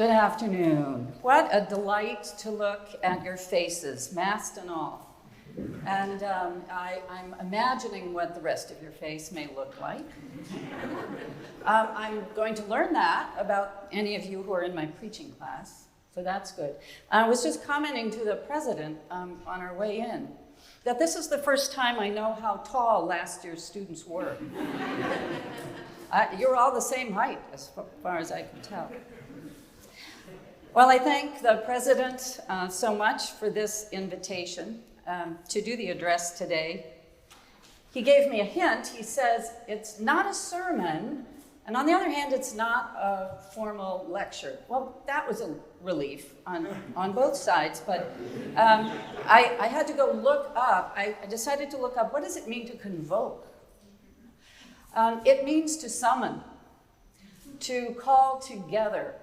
Good afternoon. What a delight to look at your faces, masked and all. And I'm imagining what the rest of your face may look like. I'm going to learn that about any of you who are in my preaching class, so that's good. I was just commenting to the president on our way in that this is the first time I know how tall last year's students were. You're all the same height, as far as I can tell. Well, I thank the president so much for this invitation to do the address today. He gave me a hint. He says it's not a sermon, and on the other hand, it's not a formal lecture. Well, that was a relief on both sides, but I had to go look up. I decided to look up, what does it mean to convoke? It means to summon, to call together.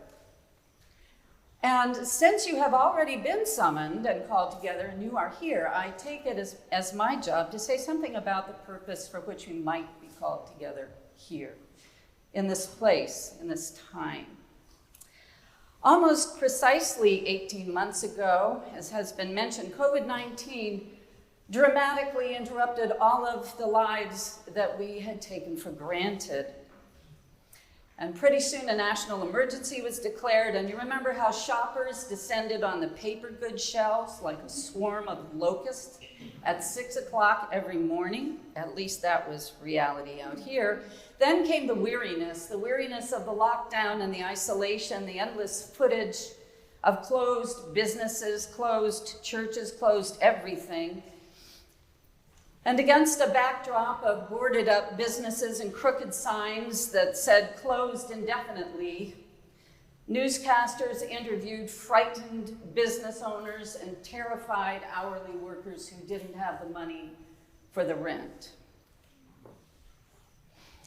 And since you have already been summoned and called together and you are here, I take it as my job to say something about the purpose for which we might be called together here, in this place, in this time. Almost precisely 18 months ago, as has been mentioned, COVID-19 dramatically interrupted all of the lives that we had taken for granted. And pretty soon a national emergency was declared, and you remember how shoppers descended on the paper goods shelves like a swarm of locusts at 6 o'clock every morning? At least that was reality out here. Then came the weariness of the lockdown and the isolation, the endless footage of closed businesses, closed churches, closed everything. And against a backdrop of boarded up businesses and crooked signs that said closed indefinitely, newscasters interviewed frightened business owners and terrified hourly workers who didn't have the money for the rent.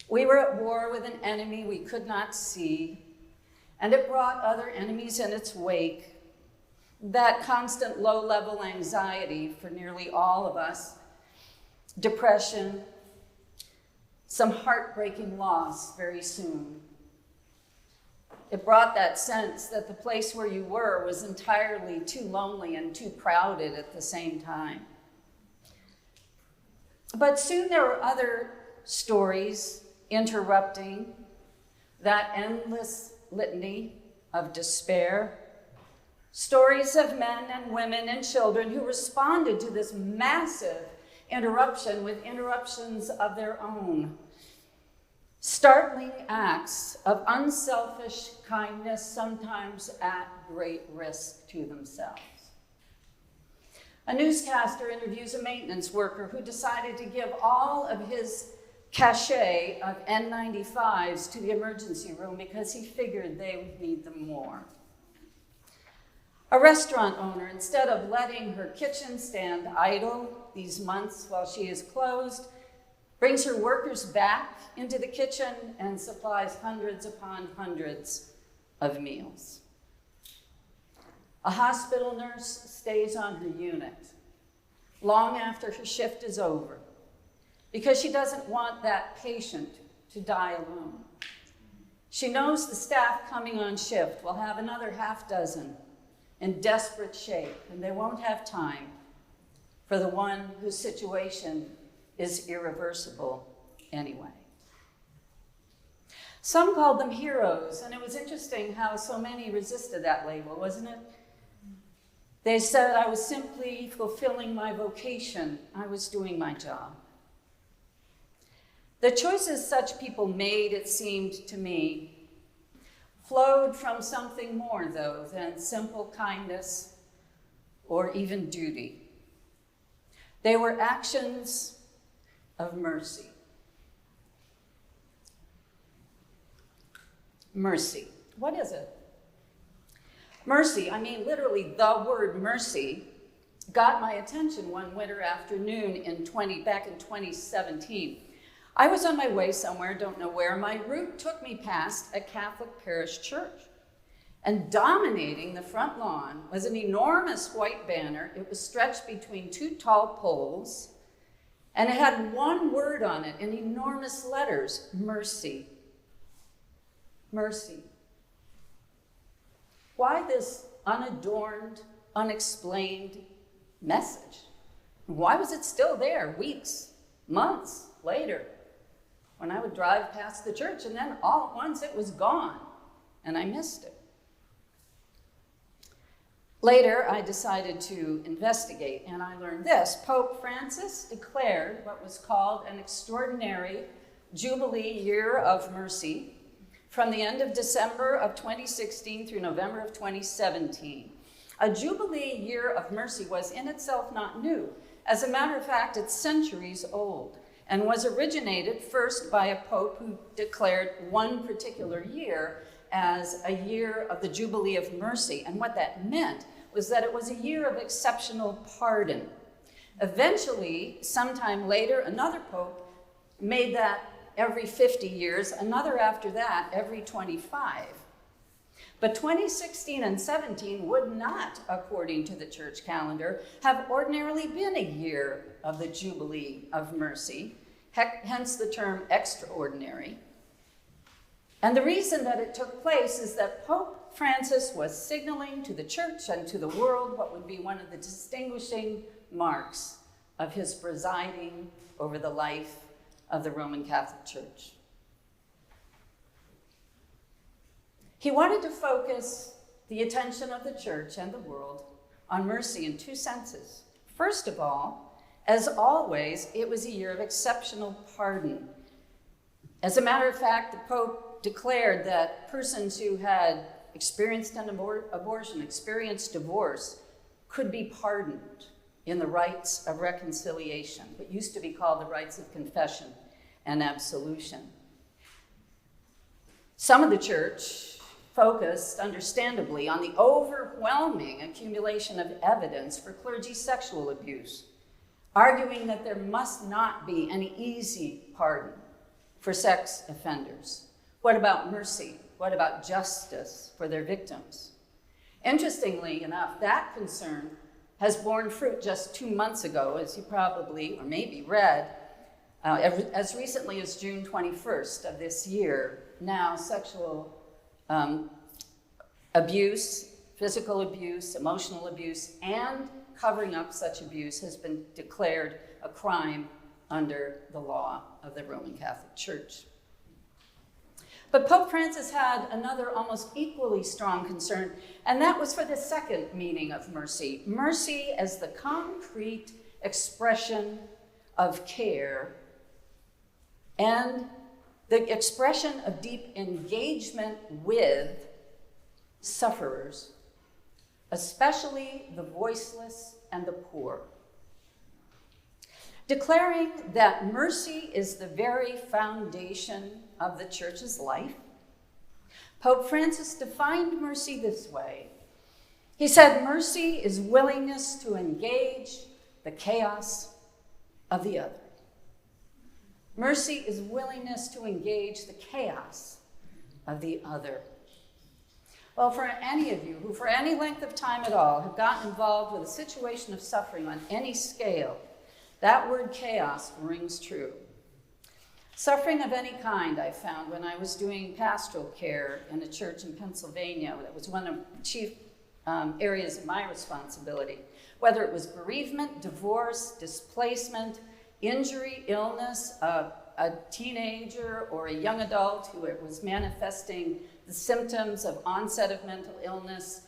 We were at war with an enemy we could not see, and it brought other enemies in its wake. That constant low-level anxiety for nearly all of us, depression, some heartbreaking loss very soon. It brought that sense that the place where you were was entirely too lonely and too crowded at the same time. But soon there were other stories interrupting that endless litany of despair. Stories of men and women and children who responded to this massive interruption with interruptions of their own. Startling acts of unselfish kindness, sometimes at great risk to themselves. A newscaster interviews a maintenance worker who decided to give all of his cachet of N95s to the emergency room because he figured they would need them more. A restaurant owner, instead of letting her kitchen stand idle these months while she is closed, brings her workers back into the kitchen and supplies hundreds upon hundreds of meals. A hospital nurse stays on her unit long after her shift is over because she doesn't want that patient to die alone. She knows the staff coming on shift will have another half dozen in desperate shape, and they won't have time for the one whose situation is irreversible anyway. Some called them heroes, and it was interesting how so many resisted that label, wasn't it? They said, I was simply fulfilling my vocation. I was doing my job. The choices such people made, it seemed to me, flowed from something more, though, than simple kindness or even duty. They were actions of mercy. Mercy. What is it? Mercy, I mean literally the word mercy, got my attention one winter afternoon back in 2017. I was on my way somewhere, don't know where. My route took me past a Catholic parish church. And dominating the front lawn was an enormous white banner. It was stretched between two tall poles, and it had one word on it in enormous letters: mercy. Mercy. why this unadorned, unexplained message? Why was it still there weeks, months later, when I would drive past the church and then all at once it was gone and I missed it? Later, I decided to investigate, and I learned this. Pope Francis declared what was called an extraordinary Jubilee Year of Mercy from the end of December of 2016 through November of 2017. A Jubilee Year of Mercy was in itself not new. As a matter of fact, it's centuries old and was originated first by a pope who declared one particular year as a year of the Jubilee of Mercy. And what that meant was that it was a year of exceptional pardon. Eventually, sometime later, another pope made that every 50 years, another after that every 25. But 2016 and 17 would not, according to the church calendar, have ordinarily been a year of the Jubilee of Mercy, hence the term extraordinary. And the reason that it took place is that Pope Francis was signaling to the church and to the world what would be one of the distinguishing marks of his presiding over the life of the Roman Catholic Church. He wanted to focus the attention of the church and the world on mercy in two senses. First of all, as always, it was a year of exceptional pardon. As a matter of fact, the Pope declared that persons who had experienced an abortion, experienced divorce, could be pardoned in the rites of reconciliation, what used to be called the rites of confession and absolution. Some of the church focused, understandably, on the overwhelming accumulation of evidence for clergy sexual abuse, arguing that there must not be any easy pardon for sex offenders. What about mercy? What about justice for their victims? Interestingly enough, that concern has borne fruit just 2 months ago, as you probably or maybe read, as recently as June 21st of this year. Now, sexual abuse, physical abuse, emotional abuse, and covering up such abuse has been declared a crime under the law of the Roman Catholic Church. But Pope Francis had another almost equally strong concern, and that was for the second meaning of mercy. Mercy as the concrete expression of care and the expression of deep engagement with sufferers, especially the voiceless and the poor. Declaring that mercy is the very foundation of the church's life, Pope Francis defined mercy this way. He said, mercy is willingness to engage the chaos of the other. Mercy is willingness to engage the chaos of the other. Well, for any of you who for any length of time at all have gotten involved with a situation of suffering on any scale, that word chaos rings true. Suffering of any kind, I found when I was doing pastoral care in a church in Pennsylvania. That was one of the chief areas of my responsibility. Whether it was bereavement, divorce, displacement, injury, illness, a teenager or a young adult who was manifesting the symptoms of onset of mental illness,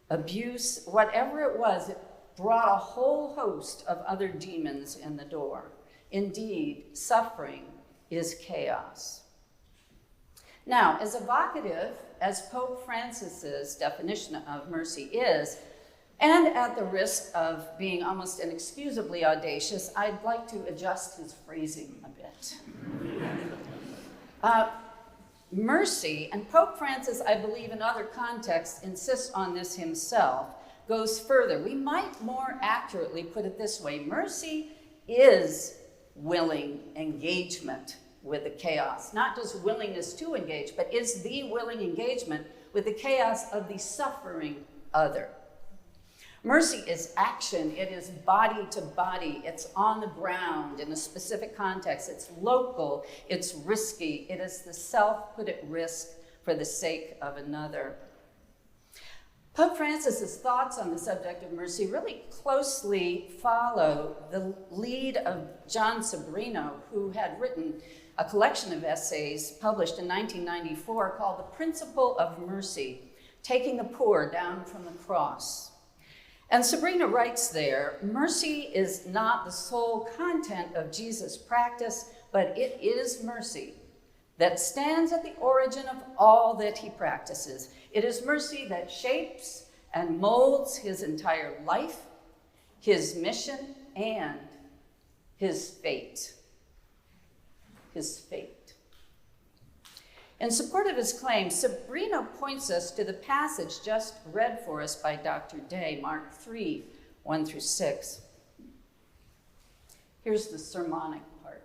abuse, whatever it was, it brought a whole host of other demons in the door. Indeed, suffering is chaos. Now, as evocative as Pope Francis's definition of mercy is, and at the risk of being almost inexcusably audacious, I'd like to adjust his phrasing a bit. Mercy, and Pope Francis, I believe in other contexts, insists on this himself, goes further. We might more accurately put it this way. Mercy is willing engagement with the chaos. Not just willingness to engage, but is the willing engagement with the chaos of the suffering other. Mercy is action. It is body to body. It's on the ground in a specific context. It's local. It's risky. It is the self put at risk for the sake of another. Pope Francis's thoughts on the subject of mercy really closely follow the lead of John Sobrino, who had written a collection of essays published in 1994 called The Principle of Mercy, Taking the Poor Down from the Cross. And Sobrino writes there, mercy is not the sole content of Jesus' practice, but it is mercy that stands at the origin of all that he practices. It is mercy that shapes and molds his entire life, his mission, and his fate. His fate. In support of his claim, Sobrino points us to the passage just read for us by Dr. Day, Mark 3, 1 through 6. Here's the sermonic part.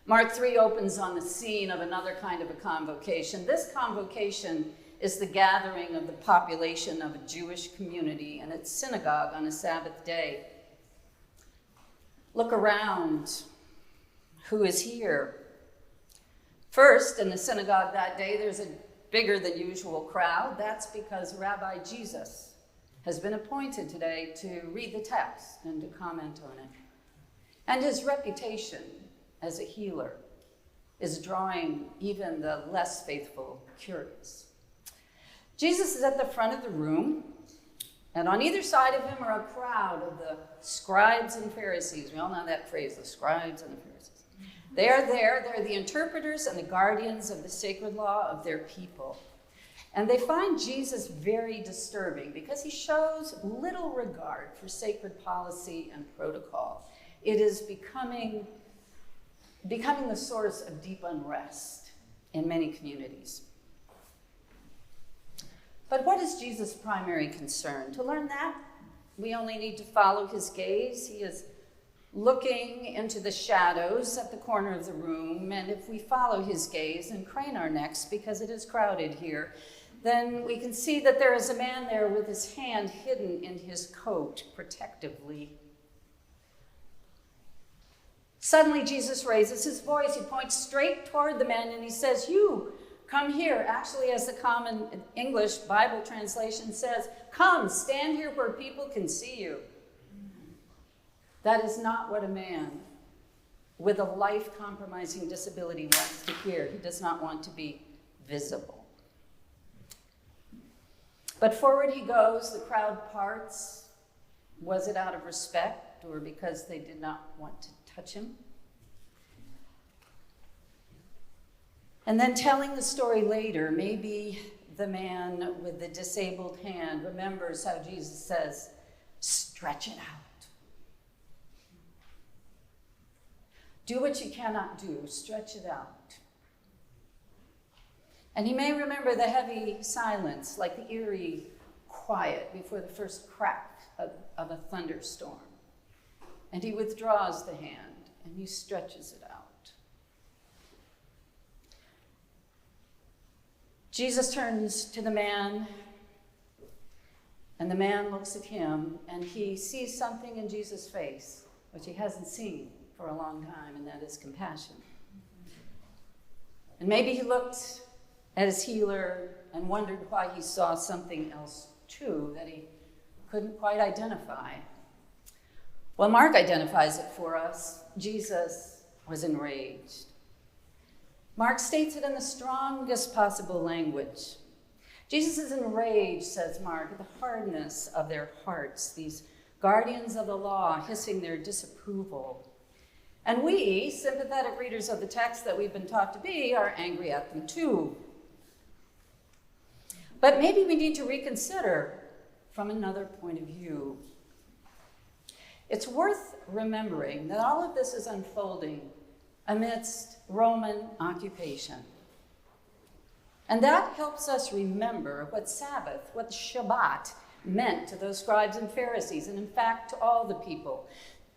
Mark 3 opens on the scene of another kind of a convocation. This convocation is the gathering of the population of a Jewish community in its synagogue on a Sabbath day. Look around. Who is here? First, in the synagogue that day, there's a bigger than usual crowd. That's because Rabbi Jesus has been appointed today to read the text and to comment on it. And his reputation as a healer is drawing even the less faithful curious. Jesus is at the front of the room, and on either side of him are a crowd of the scribes and Pharisees. We all know that phrase, the scribes and the Pharisees. They're there, they're the interpreters and the guardians of the sacred law of their people. And they find Jesus very disturbing because he shows little regard for sacred policy and protocol. It is becoming the source of deep unrest in many communities. But what is Jesus' primary concern? To learn that, we only need to follow his gaze. He is looking into the shadows at the corner of the room, and if we follow his gaze and crane our necks, because it is crowded here, then we can see that there is a man there with his hand hidden in his coat protectively. Suddenly, Jesus raises his voice. He points straight toward the man and he says, "You, come here." Actually, as the common English Bible translation says, "Come, stand here where people can see you." That is not what a man with a life-compromising disability wants to hear. He does not want to be visible. But forward he goes, the crowd parts. Was it out of respect or because they did not want to touch him? And then telling the story later, maybe the man with the disabled hand remembers how Jesus says, "Stretch it out. Do what you cannot do, stretch it out." And he may remember the heavy silence, like the eerie quiet before the first crack of a thunderstorm. And he withdraws the hand and he stretches it out. Jesus turns to the man, and the man looks at him, and he sees something in Jesus' face, which he hasn't seen for a long time, and that is compassion. And maybe he looked at his healer and wondered why he saw something else too that he couldn't quite identify. Well, Mark identifies it for us. Jesus was enraged. Mark states it in the strongest possible language. Jesus is enraged, says Mark, at the hardness of their hearts, these guardians of the law hissing their disapproval. And we, sympathetic readers of the text that we've been taught to be, are angry at them too. But maybe we need to reconsider from another point of view. It's worth remembering that all of this is unfolding amidst Roman occupation. And that helps us remember what Sabbath, what Shabbat meant to those scribes and Pharisees, and in fact to all the people.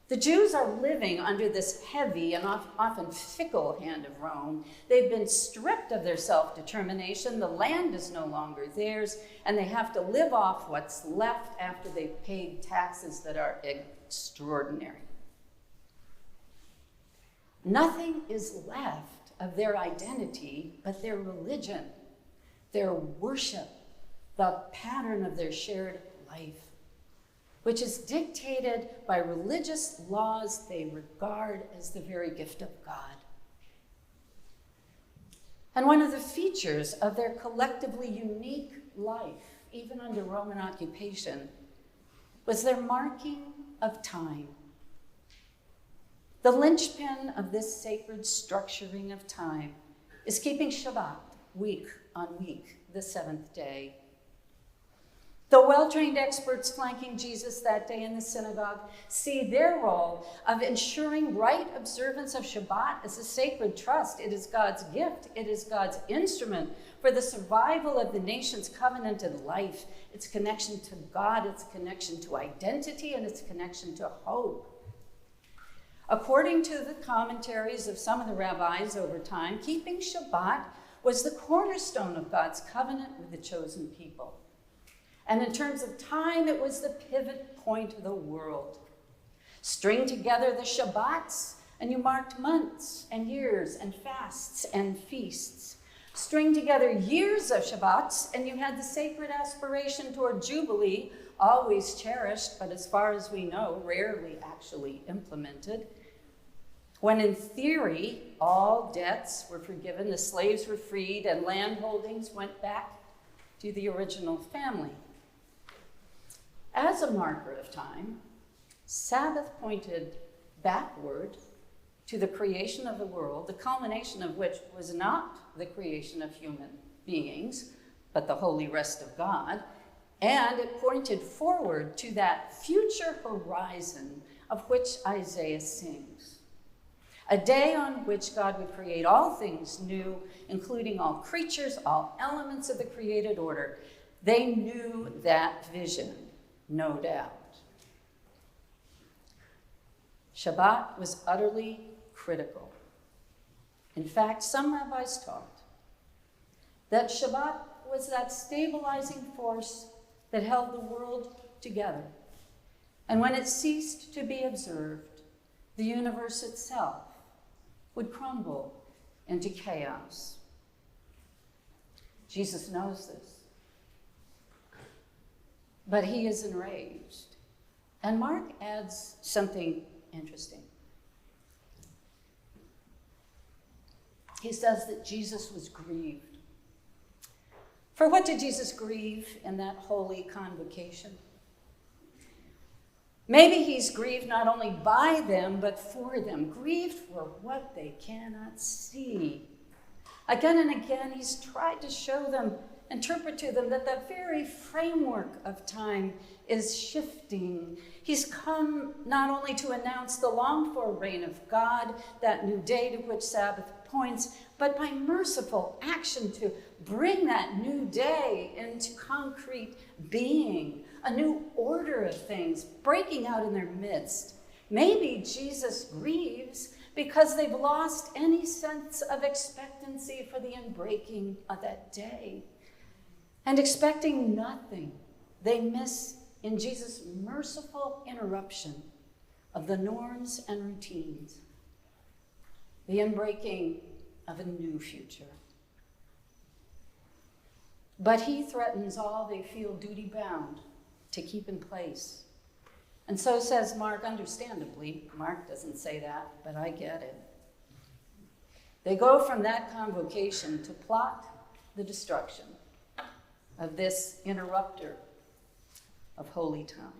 The Jews are living under this heavy and often fickle hand of Rome. They've been stripped of their self-determination. The land is no longer theirs, and they have to live off what's left after they've paid taxes that are extraordinary. Nothing is left of their identity but their religion. their worship, the pattern of their shared life, which is dictated by religious laws they regard as the very gift of God. And one of the features of their collectively unique life, even under Roman occupation, was their marking of time. The linchpin of this sacred structuring of time is keeping Shabbat week on week, the seventh day. The well-trained experts flanking Jesus that day in the synagogue see their role of ensuring right observance of Shabbat as a sacred trust. It is God's gift. It is God's instrument for the survival of the nation's covenanted life, its connection to God, its connection to identity, and its connection to hope. According to the commentaries of some of the rabbis over time, keeping Shabbat was the cornerstone of God's covenant with the chosen people. And in terms of time, it was the pivot point of the world. String together the Shabbats, and you marked months and years and fasts and feasts. String together years of Shabbats, and you had the sacred aspiration toward Jubilee, always cherished, but as far as we know, rarely actually implemented. When in theory, all debts were forgiven, the slaves were freed, and land holdings went back to the original family. As a marker of time, Sabbath pointed backward to the creation of the world, the culmination of which was not the creation of human beings, but the holy rest of God, and it pointed forward to that future horizon of which Isaiah sings. A day on which God would create all things new, including all creatures, all elements of the created order. They knew that vision, no doubt. Shabbat was utterly critical. In fact, some rabbis taught that Shabbat was that stabilizing force that held the world together. And when it ceased to be observed, the universe itself would crumble into chaos. Jesus knows this. But he is enraged. And Mark adds something interesting. He says that Jesus was grieved. For what did Jesus grieve in that holy convocation? Maybe he's grieved not only by them, but for them, grieved for what they cannot see. Again and again, he's tried to show them, interpret to them that the very framework of time is shifting. He's come not only to announce the longed-for reign of God, that new day to which Sabbath points, but by merciful action to bring that new day into concrete being, a new order of things breaking out in their midst. Maybe Jesus grieves because they've lost any sense of expectancy for the inbreaking of that day. And expecting nothing, they miss in Jesus' merciful interruption of the norms and routines, the inbreaking of a new future. But he threatens all they feel duty-bound to keep in place. And so says Mark, understandably. Mark doesn't say that, but I get it. They go from that convocation to plot the destruction of this interrupter of holy time.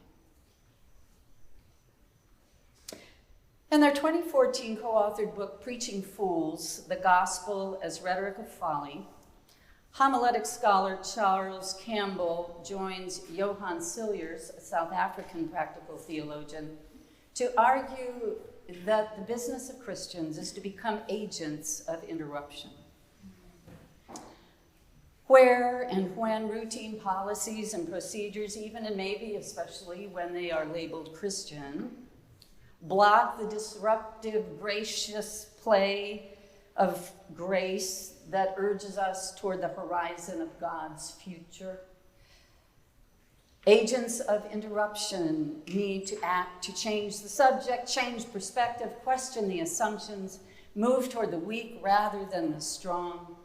In their 2014 co-authored book, Preaching Fools, The Gospel as Rhetoric of Folly, homiletic scholar Charles Campbell joins Johan Siljers, a South African practical theologian, to argue that the business of Christians is to become agents of interruption. Where and when routine policies and procedures, even and maybe especially when they are labeled Christian, block the disruptive, gracious play of grace that urges us toward the horizon of God's future. Agents of interruption need to act to change the subject, change perspective, question the assumptions, move toward the weak rather than the strong,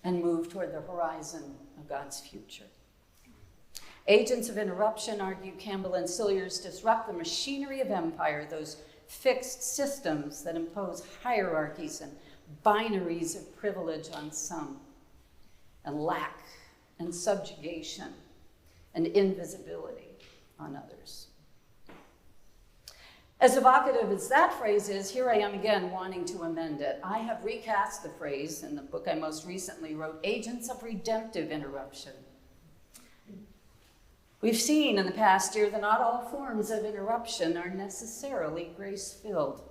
and move toward the horizon of God's future. Agents of interruption, argue Campbell and Silliers, disrupt the machinery of empire, those fixed systems that impose hierarchies and binaries of privilege on some, and lack and subjugation and invisibility on others. As evocative as that phrase is, here I am again wanting to amend it. I have recast the phrase in the book I most recently wrote, Agents of Redemptive Interruption. We've seen in the past year that not all forms of interruption are necessarily grace-filled.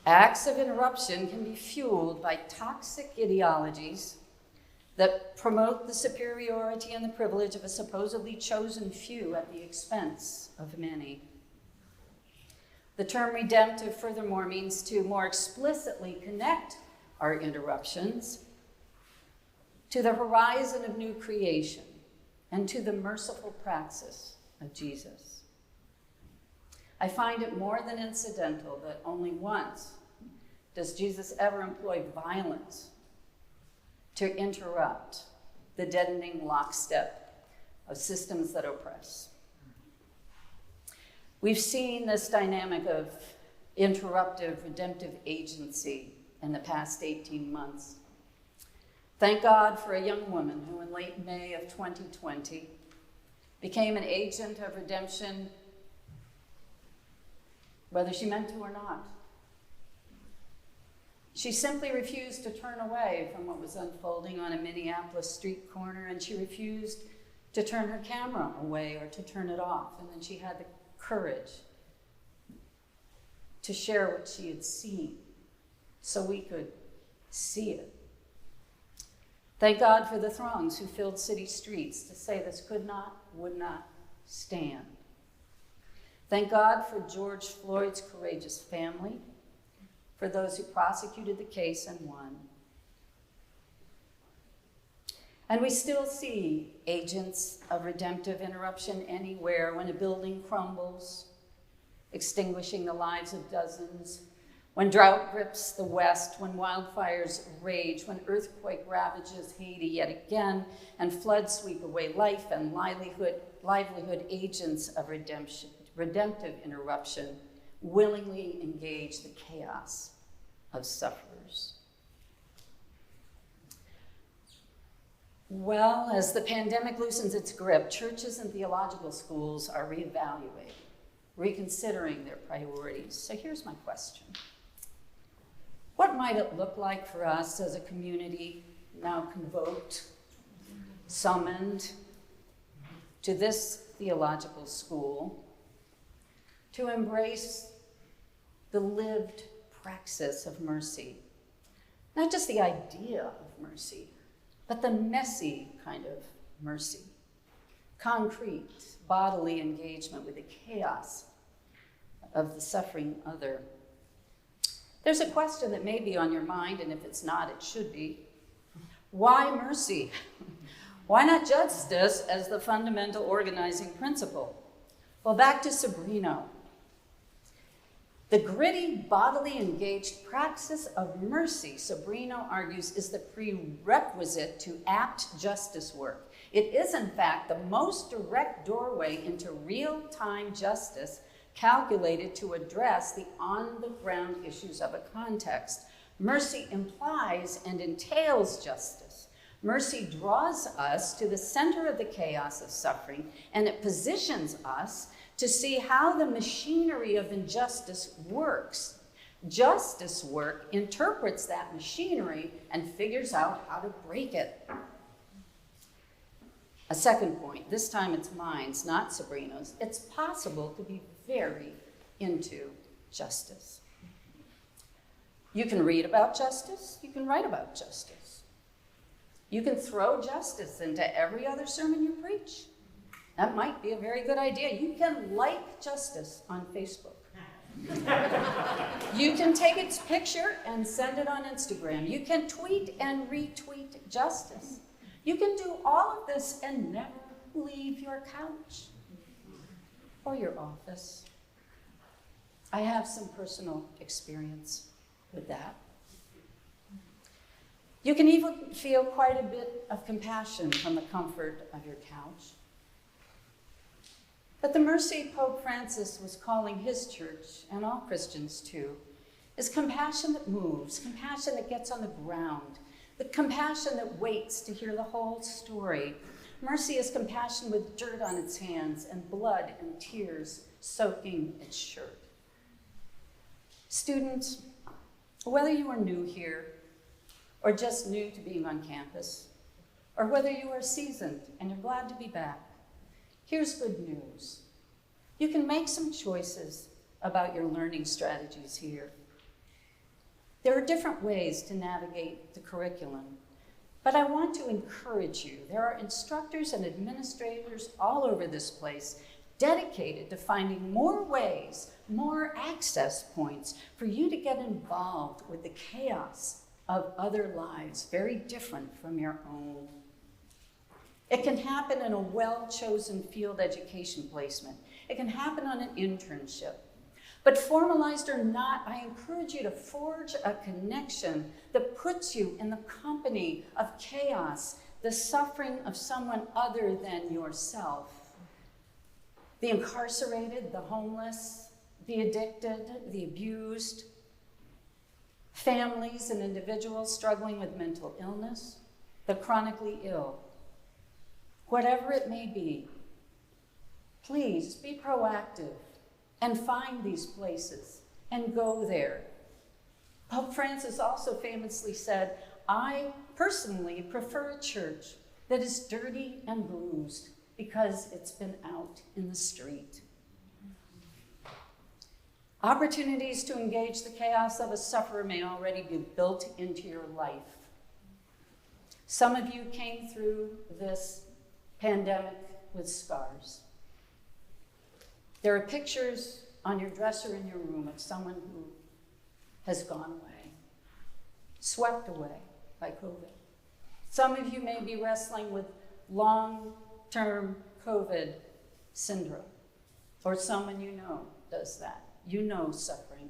Acts of interruption can be fueled by toxic ideologies that promote the superiority and the privilege of a supposedly chosen few at the expense of many. The term redemptive, furthermore, means to more explicitly connect our interruptions to the horizon of new creation and to the merciful praxis of Jesus. I find it more than incidental that only once does Jesus ever employ violence to interrupt the deadening lockstep of systems that oppress. We've seen this dynamic of interruptive, redemptive agency in the past 18 months. Thank God for a young woman who in late May of 2020 became an agent of redemption, whether she meant to or not. She simply refused to turn away from what was unfolding on a Minneapolis street corner, and she refused to turn her camera away or to turn it off. And then she had the courage to share what she had seen so we could see it. Thank God for the throngs who filled city streets to say this could not, would not stand. Thank God for George Floyd's courageous family, for those who prosecuted the case and won. And we still see agents of redemptive interruption anywhere when a building crumbles, extinguishing the lives of dozens, when drought grips the West, when wildfires rage, when earthquake ravages Haiti yet again, and floods sweep away life and livelihood, agents of redemptive interruption willingly engage the chaos of sufferers. Well, as the pandemic loosens its grip, churches and theological schools are reevaluating, reconsidering their priorities. So here's my question. What might it look like for us as a community now convoked, summoned to this theological school to embrace the lived praxis of mercy? Not just the idea of mercy, but the messy kind of mercy. Concrete, bodily engagement with the chaos of the suffering other. There's a question that may be on your mind, and if it's not, it should be. Why mercy? Why not justice as the fundamental organizing principle? Well, back to Sobrino. The gritty, bodily engaged praxis of mercy, Sobrino argues, is the prerequisite to apt justice work. It is, in fact, the most direct doorway into real-time justice calculated to address the on-the-ground issues of a context. Mercy implies and entails justice. Mercy draws us to the center of the chaos of suffering, and it positions us to see how the machinery of injustice works. Justice work interprets that machinery and figures out how to break it. A second point, this time it's mine, not Sobrino's. It's possible to be very into justice. You can read about justice, you can write about justice. You can throw justice into every other sermon you preach. That might be a very good idea. You can like justice on Facebook. You can take its picture and send it on Instagram. You can tweet and retweet justice. You can do all of this and never leave your couch or your office. I have some personal experience with that. You can even feel quite a bit of compassion from the comfort of your couch. But the mercy Pope Francis was calling his church, and all Christians too, is compassion that moves, compassion that gets on the ground, the compassion that waits to hear the whole story. Mercy is compassion with dirt on its hands and blood and tears soaking its shirt. Students, whether you are new here or just new to being on campus, or whether you are seasoned and you're glad to be back, here's good news. You can make some choices about your learning strategies here. There are different ways to navigate the curriculum, but I want to encourage you. There are instructors and administrators all over this place dedicated to finding more ways, more access points for you to get involved with the chaos of other lives, very different from your own. It can happen in a well-chosen field education placement. It can happen on an internship. But formalized or not, I encourage you to forge a connection that puts you in the company of chaos, the suffering of someone other than yourself. The incarcerated, the homeless, the addicted, the abused, families and individuals struggling with mental illness, the chronically ill. Whatever it may be, please be proactive and find these places and go there. Pope Francis also famously said, I personally prefer a church that is dirty and bruised because it's been out in the street. Opportunities to engage the chaos of a sufferer may already be built into your life. Some of you came through this pandemic with scars. There are pictures on your dresser in your room of someone who has gone away, swept away by COVID. Some of you may be wrestling with long-term COVID syndrome, or someone you know does that. You know suffering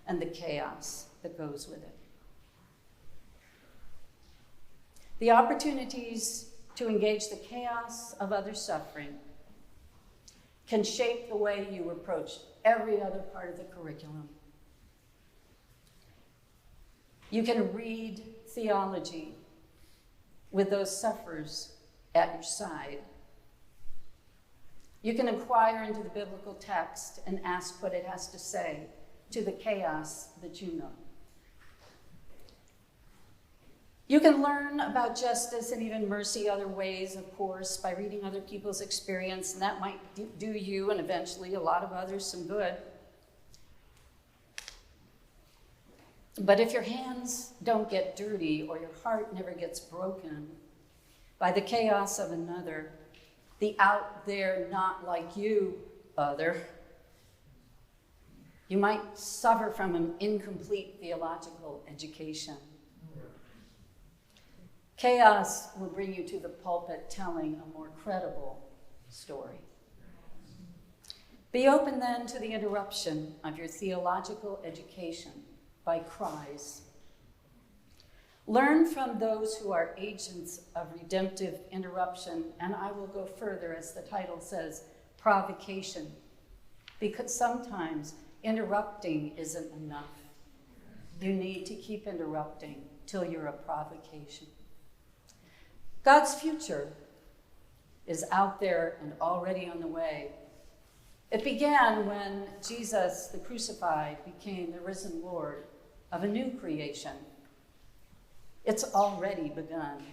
and the chaos that goes with it. The opportunities to engage the chaos of other suffering can shape the way you approach every other part of the curriculum. You can read theology with those sufferers at your side. You can inquire into the biblical text and ask what it has to say to the chaos that you know. You can learn about justice and even mercy other ways, of course, by reading other people's experience, and that might do you and eventually a lot of others some good. But if your hands don't get dirty or your heart never gets broken by the chaos of another, the out there, not like you other, you might suffer from an incomplete theological education. Chaos will bring you to the pulpit telling a more credible story. Be open then to the interruption of your theological education by cries. Learn from those who are agents of redemptive interruption, and I will go further, as the title says, provocation, because sometimes interrupting isn't enough. You need to keep interrupting till you're a provocation. God's future is out there and already on the way. It began when Jesus, the crucified, became the risen Lord of a new creation. It's already begun.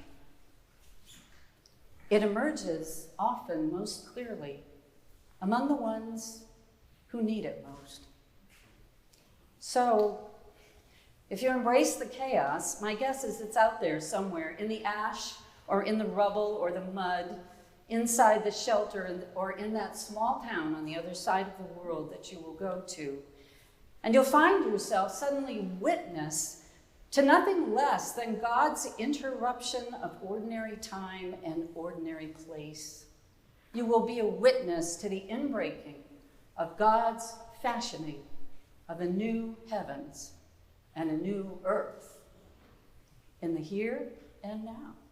It emerges often most clearly among the ones who need it most. So, if you embrace the chaos, my guess is it's out there somewhere in the ash or in the rubble or the mud, inside the shelter or in that small town on the other side of the world that you will go to. And you'll find yourself suddenly witness to nothing less than God's interruption of ordinary time and ordinary place. You will be a witness to the inbreaking of God's fashioning of a new heavens and a new earth in the here and now.